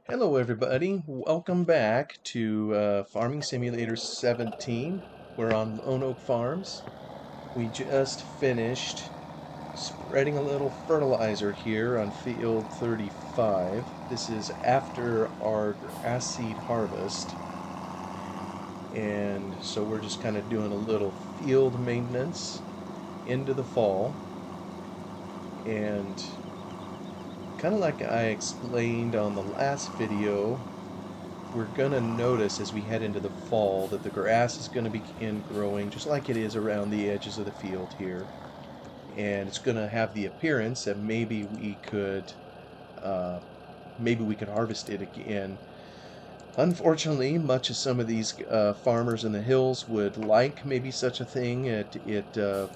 Hello everybody, welcome back to Farming Simulator 17. We're on Lone Oak Farms. We just finished spreading a little fertilizer here on field 35. This is after our grass seed harvest, and so we're just kind of doing a little field maintenance into the fall. And kind of like I explained on the last video, we're gonna notice as we head into the fall that the grass is gonna begin growing just like it is around the edges of the field here, and it's gonna have the appearance that uh, maybe we could harvest it again. Unfortunately, much as some of these farmers in the hills would like maybe such a thing, it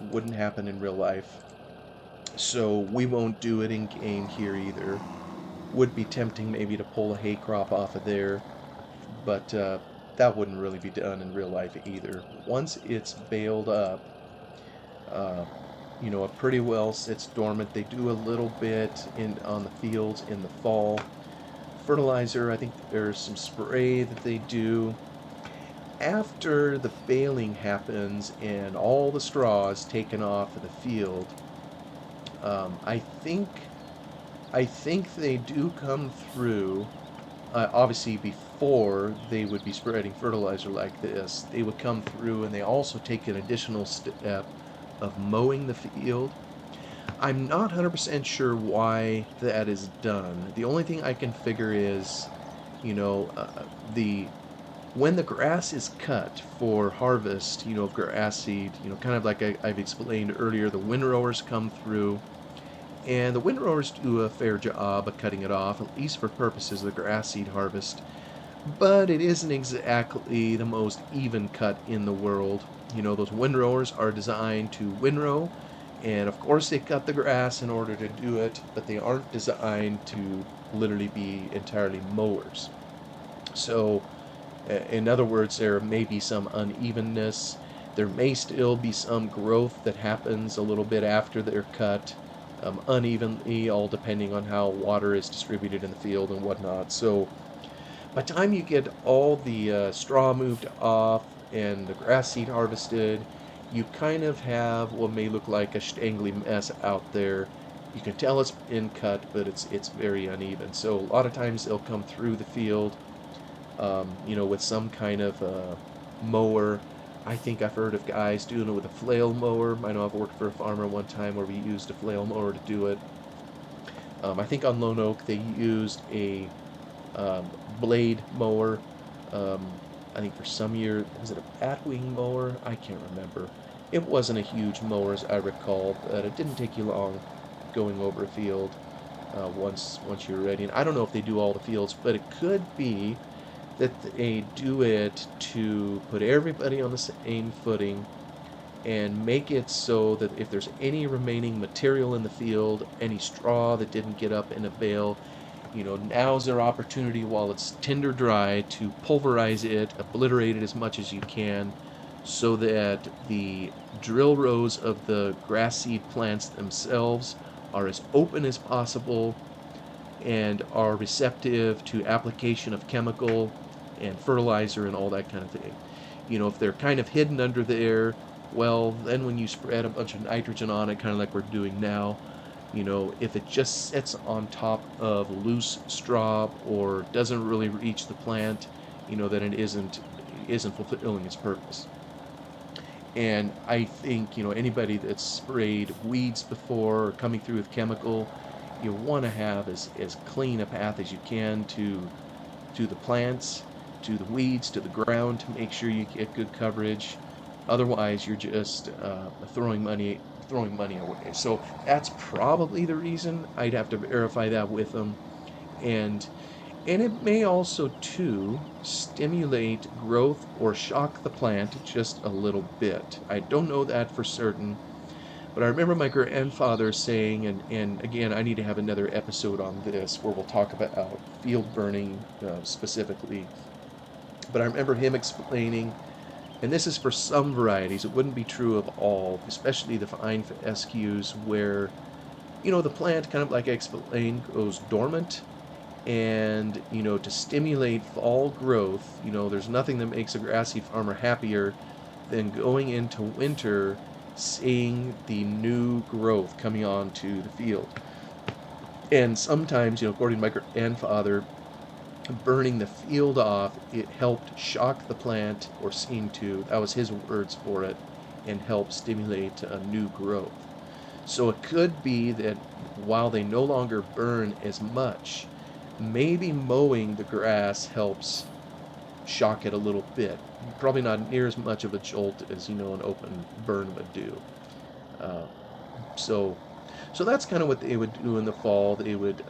wouldn't happen in real life. So we won't do it in game here either. Would be tempting maybe to pull a hay crop off of there, but that wouldn't really be done in real life either. Once it's baled up, uh, it pretty well sits dormant. They do a little bit on the fields in the fall. Fertilizer, I think there's some spray that they do. After the baling happens and all the straw is taken off of the field, I think they do come through. Obviously, before they would be spreading fertilizer like this, they would come through and they also take an additional step of mowing the field. I'm not 100% sure why that is done. The only thing I can figure is, you know, the when the grass is cut for harvest, grass seed, kind of like I've explained earlier, the windrowers come through and the windrowers do a fair job of cutting it off, at least for purposes of the grass seed harvest. But it isn't exactly the most even cut in the world. Those windrowers are designed to windrow, and of course they cut the grass in order to do it, but they aren't designed to literally be entirely mowers. So, in other words, there may be some unevenness. There may still be some growth that happens a little bit after they're cut, unevenly, all depending on how water is distributed in the field and whatnot. So by the time you get all the straw moved off and the grass seed harvested, you kind of have what may look like a stangly mess out there. You can tell it's been cut, but it's very uneven. So a lot of times they'll come through the field, with some kind of mower. I think I've heard of guys doing it with a flail mower. I know I've worked for a farmer one time where we used a flail mower to do it. I think on Lone Oak they used a blade mower. Um, I think for some year, was it a batwing mower? I can't remember. It wasn't a huge mower as I recall, but it didn't take you long going over a field once you're ready. And I don't know if they do all the fields, but it could be that they do it to put everybody on the same footing and make it so that if there's any remaining material in the field, any straw that didn't get up in a bale, now's their opportunity while it's tinder dry to pulverize it, obliterate it as much as you can, so that the drill rows of the grass seed plants themselves are as open as possible and are receptive to application of chemical and fertilizer and all that kind of thing. If they're kind of hidden under there, well, then when you spread a bunch of nitrogen on it, kind of like we're doing now, if it just sits on top of loose straw or doesn't really reach the plant, then it isn't fulfilling its purpose. And I think, anybody that's sprayed weeds before or coming through with chemical, you want to have as clean a path as you can to the plants, to the weeds, to the ground, to make sure you get good coverage. Otherwise, you're just throwing money away. So that's probably the reason. I'd have to verify that with them, and it may also too stimulate growth or shock the plant just a little bit. I don't know that for certain, but I remember my grandfather saying, and again, I need to have another episode on this where we'll talk about field burning specifically. But I remember him explaining, and this is for some varieties, it wouldn't be true of all, especially the fine SQs where, the plant, kind of like I explained, goes dormant, And, to stimulate fall growth, there's nothing that makes a grassy farmer happier than going into winter seeing the new growth coming onto the field. And sometimes, according to my grandfather, burning the field off, it helped shock the plant, or seemed to, that was his words for it, and help stimulate a new growth. So it could be that while they no longer burn as much, maybe mowing the grass helps shock it a little bit. Probably not near as much of a jolt as, an open burn would do. Uh, so so that's kind of what they would do in the fall. They would,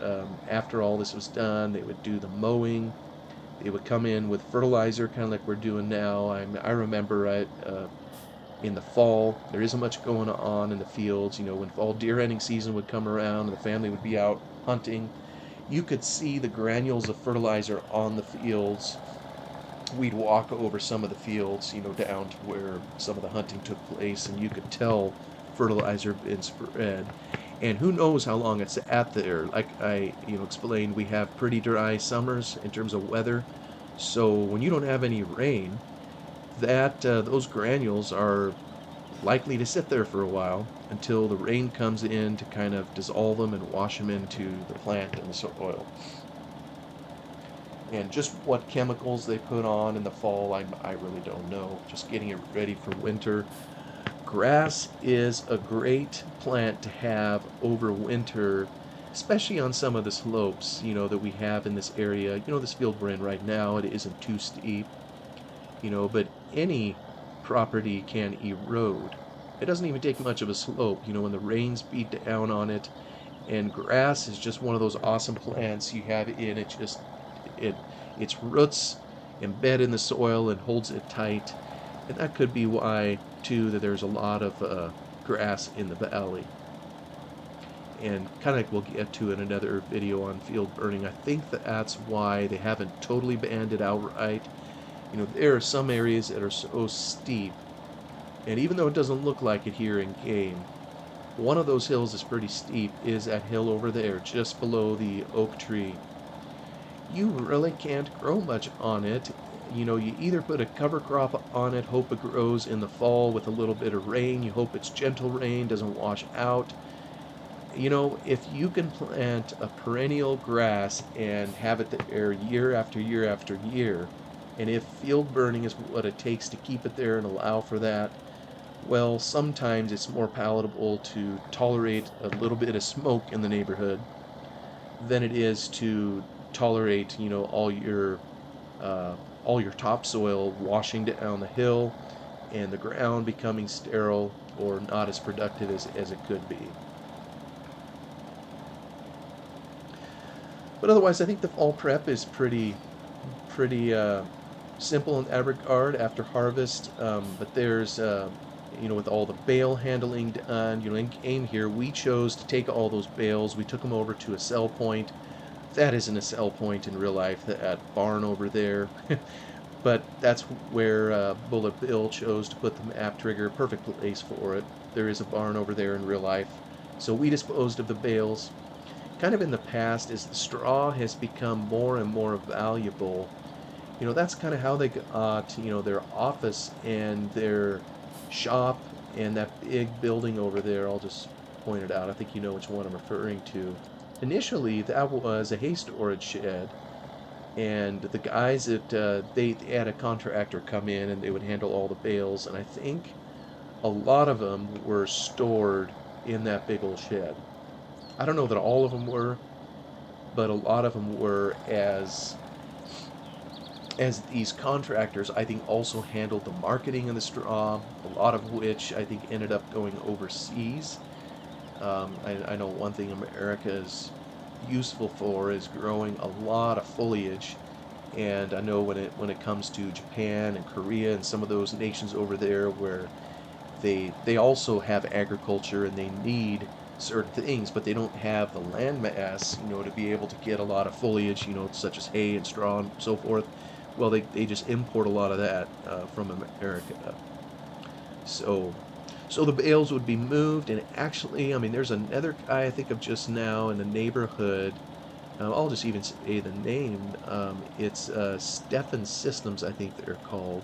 after all this was done, they would do the mowing. They would come in with fertilizer, kind of like we're doing now. I remember in the fall, there isn't much going on in the fields. When fall deer hunting season would come around and the family would be out hunting, you could see the granules of fertilizer on the fields. We'd walk over some of the fields, down to where some of the hunting took place, and you could tell fertilizer had been spread. And who knows how long it's at there. Like I, explained, we have pretty dry summers in terms of weather. So when you don't have any rain, that those granules are likely to sit there for a while until the rain comes in to kind of dissolve them and wash them into the plant and the soil. And just what chemicals they put on in the fall, I really don't know. Just getting it ready for winter. Grass is a great plant to have over winter, especially on some of the slopes, that we have in this area. This field we're in right now, it isn't too steep, but any property can erode. It doesn't even take much of a slope, when the rains beat down on it. And grass is just one of those awesome plants you have in it. Just it its roots embed in the soil and holds it tight. And that could be why too that there's a lot of grass in the valley. And kind of like we'll get to in another video on field burning, I think that's why they haven't totally banned it outright. There are some areas that are so steep, and even though it doesn't look like it here in game, one of those hills is pretty steep, is that hill over there, just below the oak tree. You really can't grow much on it. You either put a cover crop on it, hope it grows in the fall with a little bit of rain, you hope it's gentle rain, doesn't wash out. If you can plant a perennial grass and have it there year after year after year, and if field burning is what it takes to keep it there and allow for that, well, sometimes it's more palatable to tolerate a little bit of smoke in the neighborhood than it is to tolerate, all your topsoil washing down the hill and the ground becoming sterile or not as productive as it could be. But otherwise, I think the fall prep is pretty simple in that regard after harvest. But there's with all the bale handling done, in game here, we chose to take all those bales. We took them over to a sell point. That isn't a sell point in real life, that barn over there. But that's where Bullet Bill chose to put the map trigger. Perfect place for it. There is a barn over there in real life. So we disposed of the bales. Kind of in the past, as the straw has become more and more valuable, that's kind of how they got, their office and their shop and that big building over there. I'll just point it out. I think you know which one I'm referring to. Initially, that was a hay storage shed, and the guys that they had a contractor come in and they would handle all the bales, and I think a lot of them were stored in that big old shed. I don't know that all of them were, but a lot of them were, as these contractors, I think, also handled the marketing of the straw, a lot of which I think ended up going overseas. I know one thing America is useful for is growing a lot of foliage, and I know when it comes to Japan and Korea and some of those nations over there where they also have agriculture and they need certain things, but they don't have the land mass, to be able to get a lot of foliage, such as hay and straw and so forth. Well, they just import a lot of that from America. So the bales would be moved, and actually, I mean, there's another guy I think of just now in the neighborhood I'll just even say the name. It's Stefan Systems, I think they're called.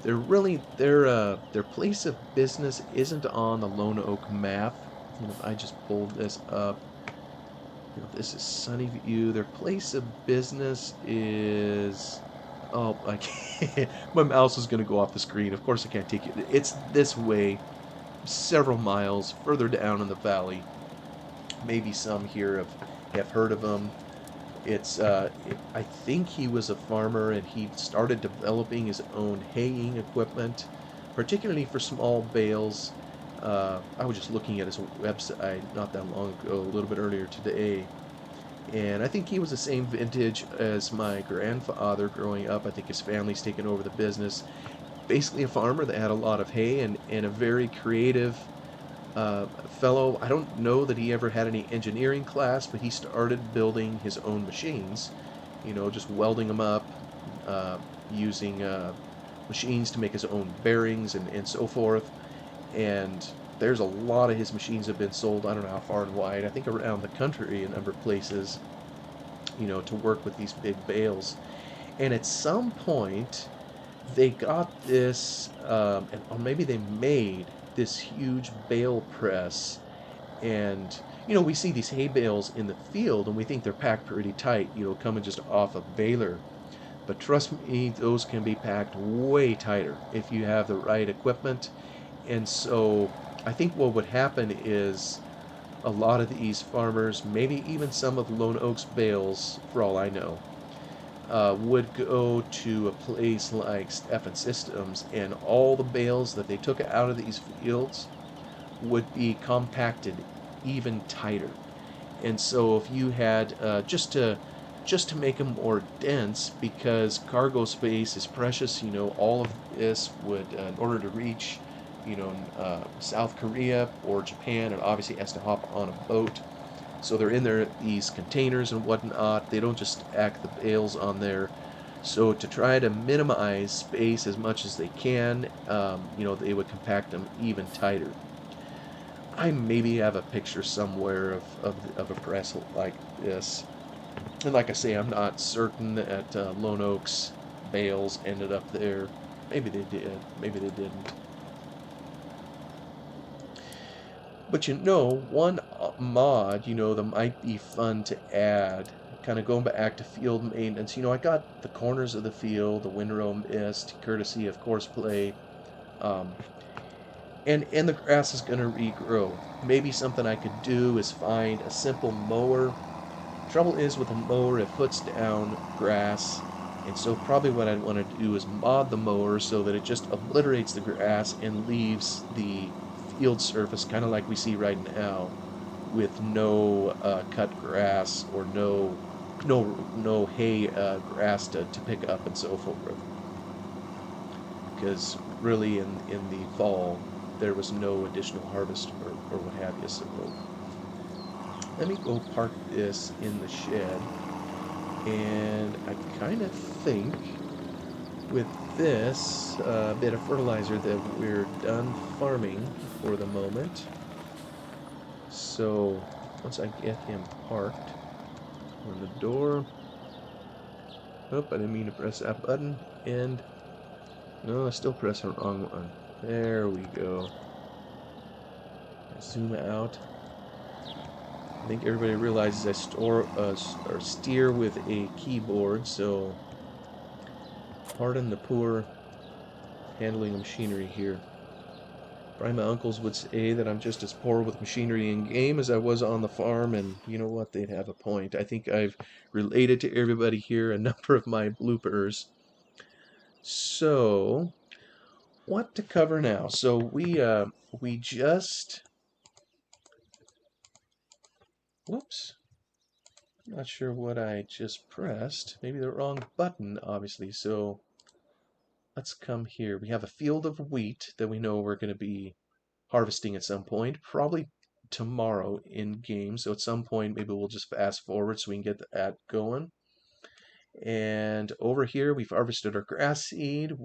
They're really their place of business isn't on the Lone Oak map. If I just pulled this up, this is Sunnyview. Their place of business is, oh, I can't. My mouse is going to go off the screen. Of course, I can't take it. It's this way, several miles further down in the valley. Maybe some here have heard of them. I think he was a farmer and he started developing his own haying equipment, particularly for small bales. I was just looking at his website not that long ago, a little bit earlier today, and I think he was the same vintage as my grandfather growing up. I think his family's taken over the business. Basically, a farmer that had a lot of hay and a very creative uh, fellow. I don't know that he ever had any engineering class, but he started building his own machines, just welding them up, uh, using machines to make his own bearings and so forth. And there's a lot of his machines have been sold, I don't know how far and wide, I think around the country, a number of places, to work with these big bales. And at some point, they got this, or maybe they made this huge bale press. And, we see these hay bales in the field and we think they're packed pretty tight, coming just off a baler. But trust me, those can be packed way tighter if you have the right equipment. And so I think what would happen is a lot of these farmers, maybe even some of Lone Oak's bales, for all I know, would go to a place like Stefan Systems, and all the bales that they took out of these fields would be compacted even tighter. And so if you had just to make them more dense, because cargo space is precious, all of this would, in order to reach, South Korea or Japan, it obviously has to hop on a boat. So they're in there, these containers and whatnot. They don't just stack the bales on there. So to try to minimize space as much as they can, they would compact them even tighter. I maybe have a picture somewhere of a press like this. And like I say, I'm not certain that Lone Oak's bales ended up there. Maybe they did, maybe they didn't. But one mod, that might be fun to add, kind of going back to field maintenance. I got the corners of the field, the windrow mist, courtesy of Courseplay, um, and the grass is going to regrow. Maybe something I could do is find a simple mower. Trouble is with a mower, it puts down grass, and so probably what I'd want to do is mod the mower so that it just obliterates the grass and leaves the field surface kind of like we see right now, with no cut grass or no hay grass to pick up and so forth. Because really in the fall there was no additional harvest or what have you. So let me go park this in the shed. And I kind of think with this bit of fertilizer that we're done farming for the moment. So once I get him parked on the door, oh, I didn't mean to press that button, and no, I still pressed the wrong one. There we go. Zoom out. I think everybody realizes I or steer with a keyboard, so pardon the poor handling of machinery here. Probably my uncles would say that I'm just as poor with machinery in game as I was on the farm, and you know what? They'd have a point. I think I've related to everybody here a number of my bloopers. So, what to cover now? So we just, whoops, not sure what I just pressed. Maybe the wrong button, obviously. So let's come here. We have a field of wheat that we know we're going to be harvesting at some point, probably tomorrow in game. So at some point, maybe we'll just fast forward so we can get that going. And over here, we've harvested our grass seed.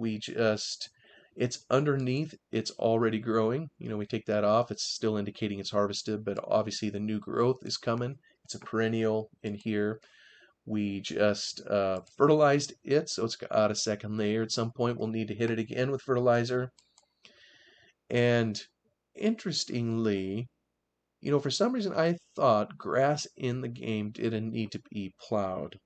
It's underneath, it's already growing. We take that off, it's still indicating it's harvested, but obviously the new growth is coming. It's a perennial in here. We just fertilized it, so it's got a second layer. At some point, we'll need to hit it again with fertilizer. And interestingly, for some reason, I thought grass in the game didn't need to be plowed.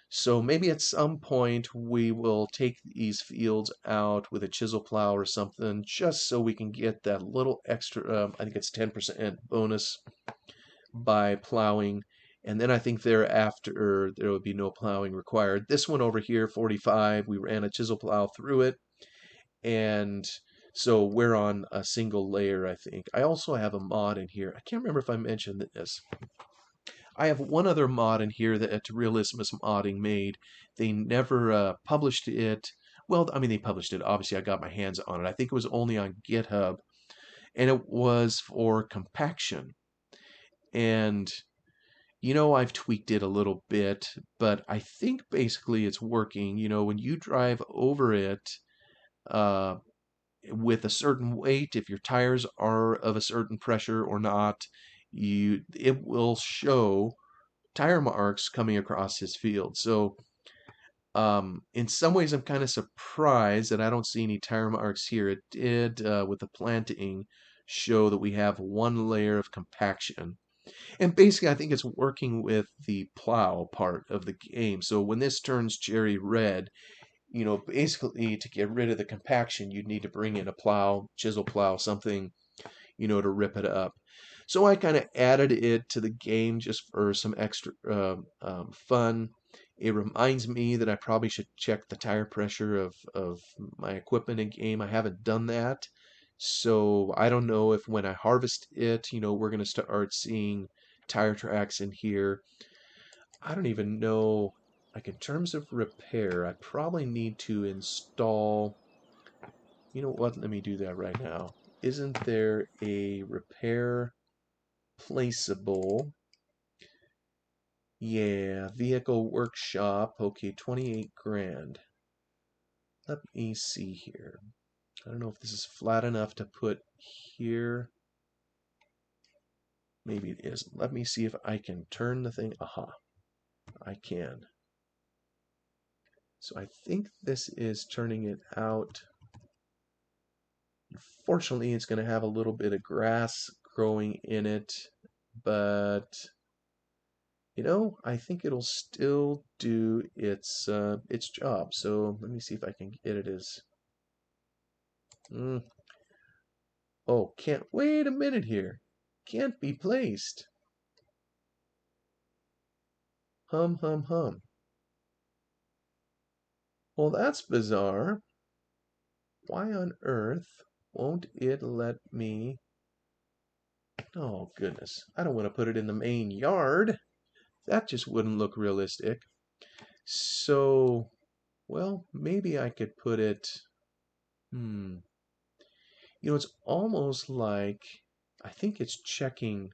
So maybe at some point we will take these fields out with a chisel plow or something, just so we can get that little extra, I think it's 10% bonus by plowing. And then I think thereafter there would be no plowing required. This one over here, 45, we ran a chisel plow through it. And so we're on a single layer, I think. I also have a mod in here. I can't remember if I mentioned this. I have one other mod in here that Realismus Modding made. They never published it. Well, I mean, they published it. Obviously, I got my hands on it. I think it was only on GitHub, and it was for compaction. And, I've tweaked it a little bit, but I think basically it's working. When you drive over it uh, with a certain weight, if your tires are of a certain pressure or not, it will show tire marks coming across his field. So in some ways, I'm kind of surprised that I don't see any tire marks here. It did, with the planting, show that we have one layer of compaction. And basically, I think it's working with the plow part of the game. So when this turns cherry red, basically to get rid of the compaction, you'd need to bring in a plow, chisel plow, something, to rip it up. So I kind of added it to the game just for some extra fun. It reminds me that I probably should check the tire pressure of my equipment in game. I haven't done that. So I don't know if when I harvest it, we're going to start seeing tire tracks in here. I don't even know, like in terms of repair, I probably need to install, you know what, let me do that right now. Isn't there a repair placeable? Yeah, vehicle workshop. Okay, 28 grand. Let me see here. I don't know if this is flat enough to put here. Maybe it is. Let me see if I can turn the thing. Aha, I can. So I think this is turning it out. Unfortunately, it's going to have a little bit of grass growing in it, but I think it'll still do its job. So let me see if I can get it as. Oh, can't wait a minute here. Can't be placed. Hum, hum, hum. Well, that's bizarre. Why on earth won't it let me? Oh, goodness. I don't want to put it in the main yard. That just wouldn't look realistic. So, well, maybe I could put it. It's almost like I think it's checking.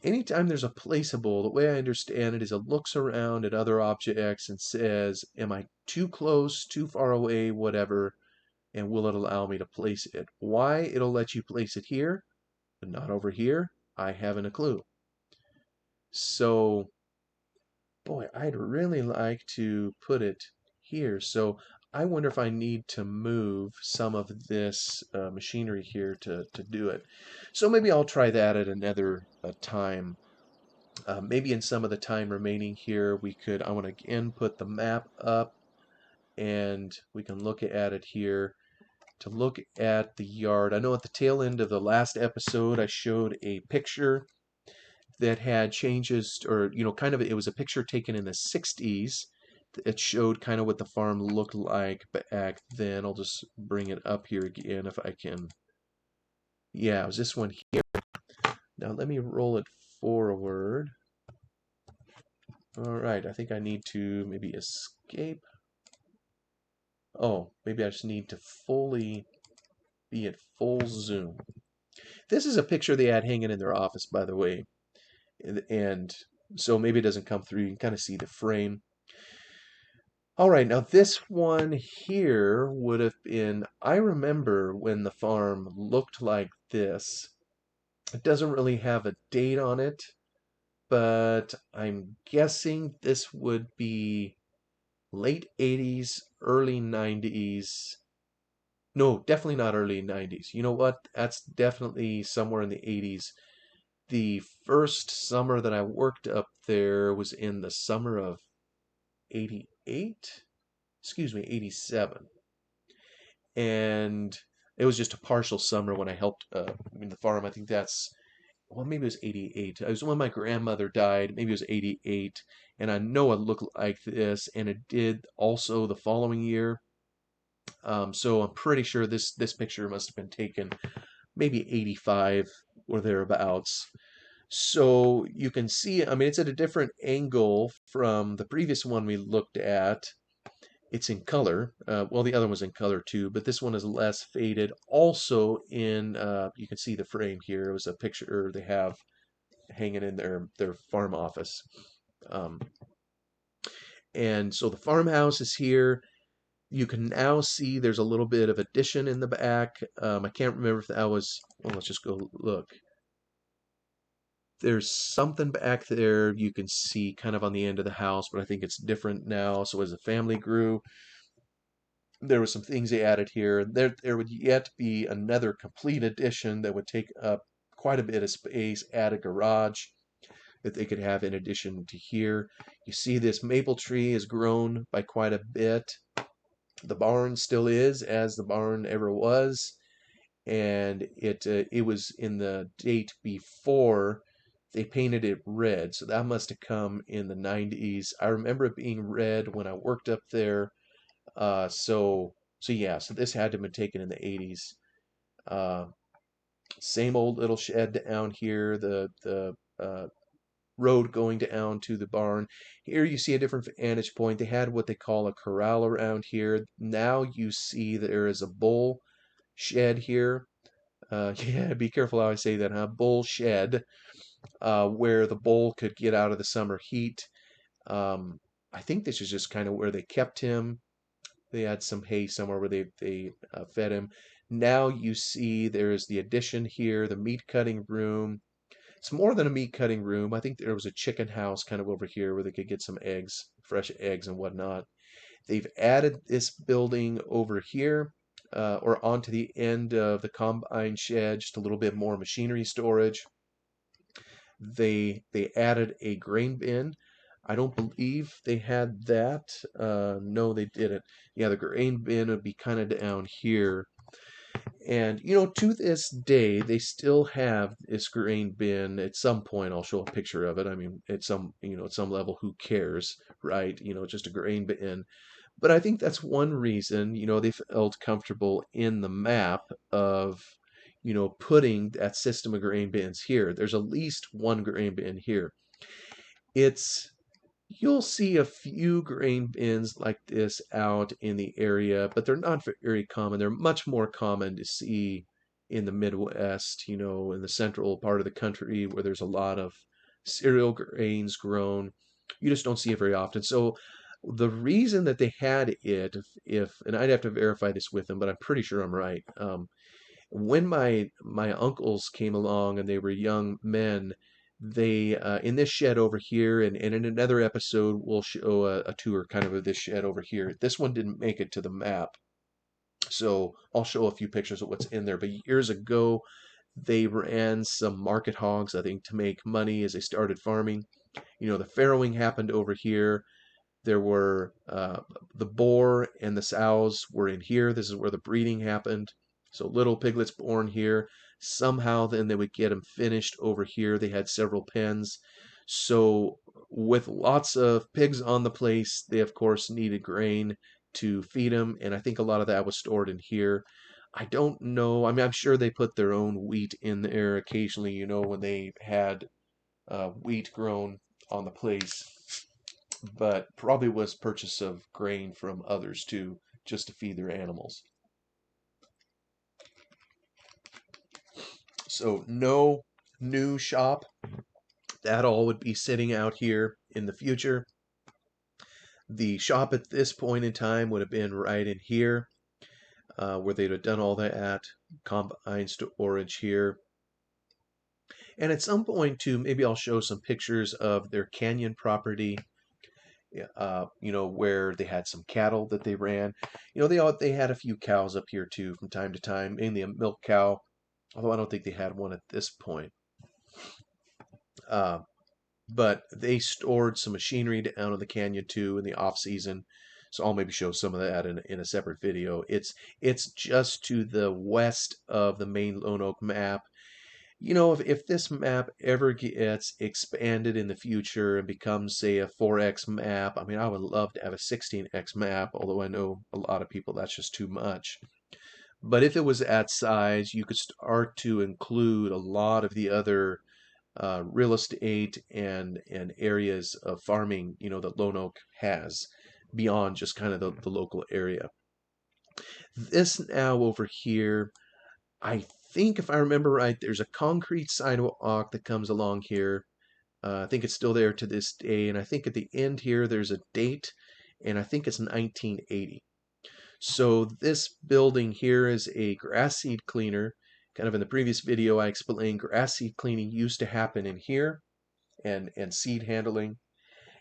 Anytime there's a placeable, the way I understand it is it looks around at other objects and says, am I too close, too far away, whatever, and will it allow me to place it? Why it'll let you place it here, but not over here, I haven't a clue. So, boy, I'd really like to put it here. So I wonder if I need to move some of this machinery here to do it. So maybe I'll try that at another time. Maybe in some of the time remaining here, I want to again put the map up and we can look at it here to look at the yard. I know at the tail end of the last episode, I showed a picture that had changes, or, kind of, it was a picture taken in the 60s. It showed kind of what the farm looked like back then. I'll just bring it up here again if I can. Yeah, it was this one here. Now let me roll it forward. All right, I think I need to maybe escape. Oh, maybe I just need to fully be at full zoom. This is a picture they had hanging in their office, by the way. And so maybe it doesn't come through. You can kind of see the frame. All right, now this one here would have been, I remember when the farm looked like this. It doesn't really have a date on it. but I'm guessing this would be late 80s, early 90s. No, definitely not early 90s. You know what? That's definitely somewhere in the 80s. The first summer that I worked up there was in the summer of 88, excuse me, 87. And it was just a partial summer when I helped in the farm. I think that's, well, maybe it was 88. It was when my grandmother died. Maybe it was 88. And I know it looked like this, and it did also the following year. So I'm pretty sure this picture must have been taken maybe 85 or thereabouts. So you can see, I mean, it's at a different angle from the previous one we looked at. It's in color. Well, the other one was in color too, but this one is less faded. Also in, you can see the frame here. It was a picture they have hanging in their farm office. Um, and so the farmhouse is here. You can now see there's a little bit of addition in the back. I can't remember if that was, well, let's just go look. There's something back there you can see kind of on the end of the house, but I think it's different now. So as the family grew, there were some things they added here. There would yet be another complete addition that would take up quite a bit of space, add a garage that they could have in addition to here. You see this maple tree has grown by quite a bit. The barn still is as the barn ever was, and it was in the date before they painted it red, so that must have come in the 90s. I remember it being red when I worked up there. So yeah, so this had to have been taken in the 80s. Uh, Same old little shed down here, the road going down to the barn. Here you see a different vantage point. They had what they call a corral around here. Now you see there is a bull shed here. Yeah, be careful how I say that, huh? Bull shed, where the bull could get out of the summer heat. Um, I think this is just kind of where they kept him. They had some hay somewhere where they fed him. Now you see there's the addition here, the meat cutting room. It's more than a meat cutting room. I think there was a chicken house kind of over here where they could get some eggs, fresh eggs and whatnot. They've added this building over here, or onto the end of the combine shed, just a little bit more machinery storage. They added a grain bin. I don't believe they had that. No, they didn't. Yeah, the grain bin would be kind of down here. And to this day, they still have this grain bin. At some point, I'll show a picture of it. I mean, at some level, who cares, right? Just a grain bin. But I think that's one reason, they felt comfortable in the map of, putting that system of grain bins here. There's at least one grain bin here. It's You'll see a few grain bins like this out in the area, but they're not very common. They're much more common to see in the Midwest, in the central part of the country where there's a lot of cereal grains grown. You just don't see it very often. So the reason that they had it, if and I'd have to verify this with them, but I'm pretty sure I'm right. When my uncles came along and they were young men, they in this shed over here, and in another episode we'll show a tour kind of this shed over here. This one didn't make it to the map, so I'll show a few pictures of what's in there. But years ago, they ran some market hogs, I think, to make money as they started farming. The farrowing happened over here. There were the boar and the sows were in here. This is where the breeding happened. So little piglets born here. Somehow then they would get them finished over here. They had several pens. So with lots of pigs on the place, they of course needed grain to feed them. And I think a lot of that was stored in here. I don't know. I mean, I'm sure they put their own wheat in there occasionally, when they had wheat grown on the place, but probably was purchase of grain from others too, just to feed their animals. So no new shop. That all would be sitting out here in the future. The shop at this point in time would have been right in here, where they'd have done all that, combine storage here. And at some point too, maybe I'll show some pictures of their canyon property, where they had some cattle that they ran. They had a few cows up here too from time to time, mainly a milk cow, although I don't think they had one at this point. Uh, but they stored some machinery down in the canyon too in the off season. So I'll maybe show some of that in a separate video. It's just to the west of the main Lone Oak map. If this map ever gets expanded in the future and becomes, say, a 4x map, I mean, I would love to have a 16x map, although I know a lot of people that's just too much. But if it was at size, you could start to include a lot of the other real estate and areas of farming, that Lone Oak has beyond just kind of the local area. This now over here, I think if I remember right, there's a concrete sidewalk that comes along here. I think it's still there to this day, and I think at the end here there's a date, and I think it's 1980. So this building here is a grass seed cleaner. Kind of in the previous video, I explained grass seed cleaning used to happen in here and seed handling.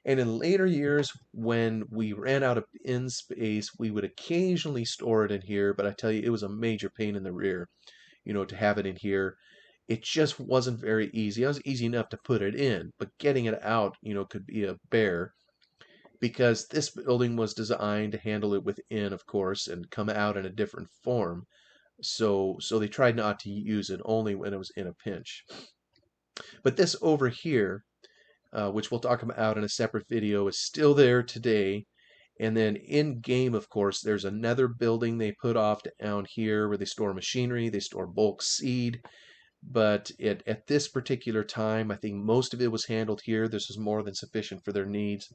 And in later years, when we ran out of bin space, we would occasionally store it in here, but I tell you, it was a major pain in the rear, to have it in here. It just wasn't very easy. It was easy enough to put it in, but getting it out, could be a bear because this building was designed to handle it within, of course, and come out in a different form. So they tried not to use it only when it was in a pinch. But this over here, which we'll talk about in a separate video, is still there today. And then in game, of course, there's another building they put off down here where they store machinery, they store bulk seed. But at this particular time, I think most of it was handled here. This was more than sufficient for their needs.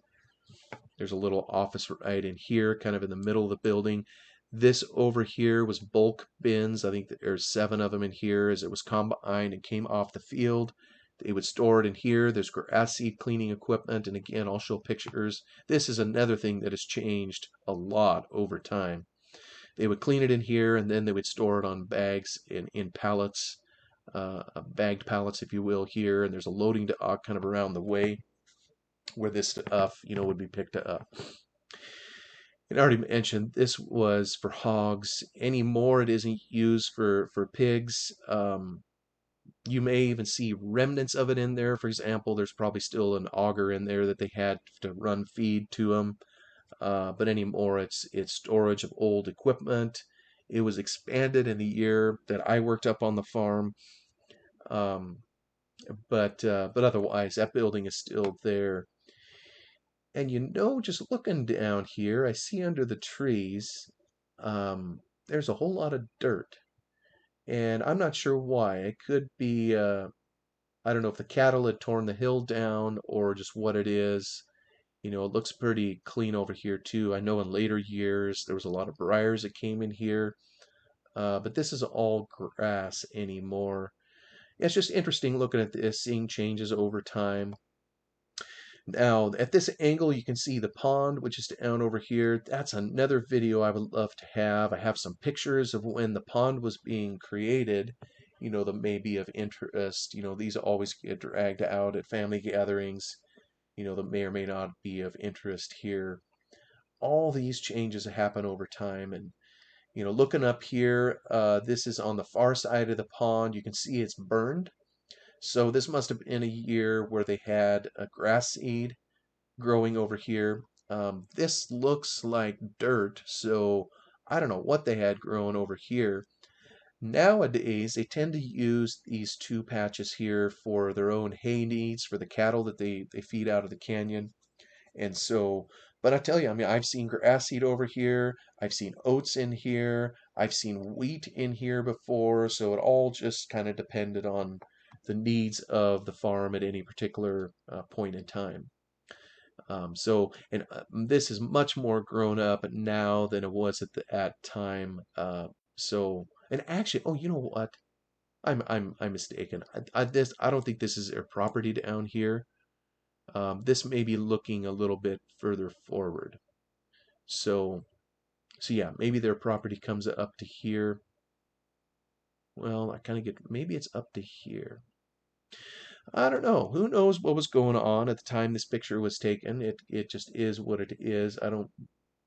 There's a little office right in here, kind of in the middle of the building. This over here was bulk bins. I think there's 7 of them in here as it was combined and came off the field. They would store it in here. There's grass seed cleaning equipment. And again, I'll show pictures. This is another thing that has changed a lot over time. They would clean it in here and then they would store it on bags in pallets, bagged pallets, if you will, here. And there's a loading dock kind of around the way where this stuff, would be picked up. And I already mentioned this was for hogs. Anymore, it isn't used for pigs. You may even see remnants of it in there. For example, there's probably still an auger in there that they had to run feed to them. But anymore, it's storage of old equipment. It was expanded in the year that I worked up on the farm. Um, but otherwise, that building is still there. And just looking down here, I see under the trees, there's a whole lot of dirt. And I'm not sure why. It could be, I don't know if the cattle had torn the hill down or just what it is. It looks pretty clean over here too. I know in later years there was a lot of briars that came in here, but this is all grass anymore. Yeah, it's just interesting looking at this, seeing changes over time. Now, at this angle, you can see the pond, which is down over here. That's another video I would love to have. I have some pictures of when the pond was being created, that may be of interest. These always get dragged out at family gatherings, that may or may not be of interest here. All these changes happen over time. And, looking up here, this is on the far side of the pond. You can see it's burned. So this must have been a year where they had a grass seed growing over here. This looks like dirt, so I don't know what they had growing over here. Nowadays, they tend to use these 2 patches here for their own hay needs for the cattle that they feed out of the canyon. And so, but I tell you, I mean, I've seen grass seed over here, I've seen oats in here, I've seen wheat in here before, so it all just kind of depended on the needs of the farm at any particular point in time. This is much more grown up now than it was at time. And actually, oh, you know what? I'm mistaken. I don't think this is their property down here. This may be looking a little bit further forward. So, so yeah, maybe their property comes up to here. Well, I kind of get maybe it's up to here. I don't know. Who knows what was going on at the time this picture was taken? It just is what it is. I don't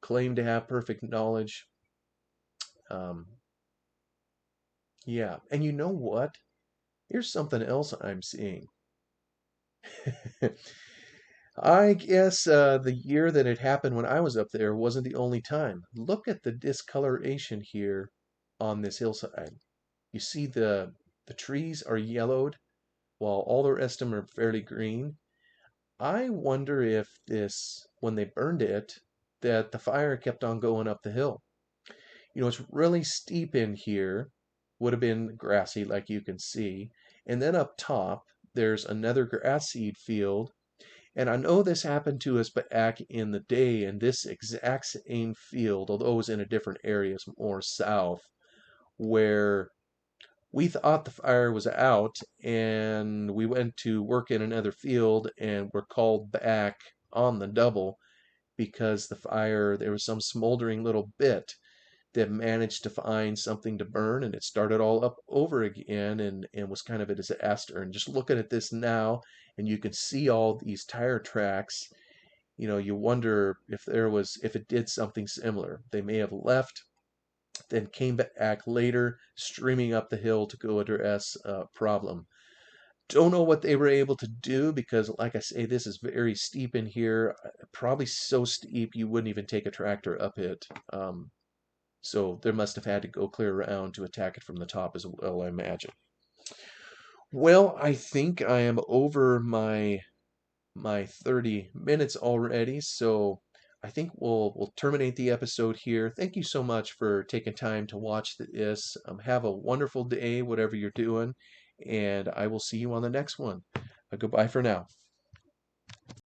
claim to have perfect knowledge. Um, yeah. And you know what? Here's something else I'm seeing. I guess the year that it happened when I was up there wasn't the only time. Look at the discoloration here on this hillside. You see the trees are yellowed while all the rest of them are fairly green. I wonder if this, when they burned it, that the fire kept on going up the hill. You know, it's really steep in here, would have been grassy like you can see. And then up top, there's another grass seed field. And I know this happened to us back in the day in this exact same field, although it was in a different area, it's more south, where we thought the fire was out and we went to work in another field and were called back on the double because the fire, there was some smoldering little bit that managed to find something to burn and it started all up over again and was kind of a disaster. And just looking at this now, and you can see all these tire tracks, you know, you wonder if there was, if it did something similar. They may have left, then came back later, streaming up the hill to go address a problem. Don't know what they were able to do because, like I say, this is very steep in here. Probably so steep you wouldn't even take a tractor up it. So there must have had to go clear around to attack it from the top as well, I imagine. Well, I think I am over my 30 minutes already, so I think we'll terminate the episode here. Thank you so much for taking time to watch this. Have a wonderful day, whatever you're doing, and I will see you on the next one. Goodbye for now.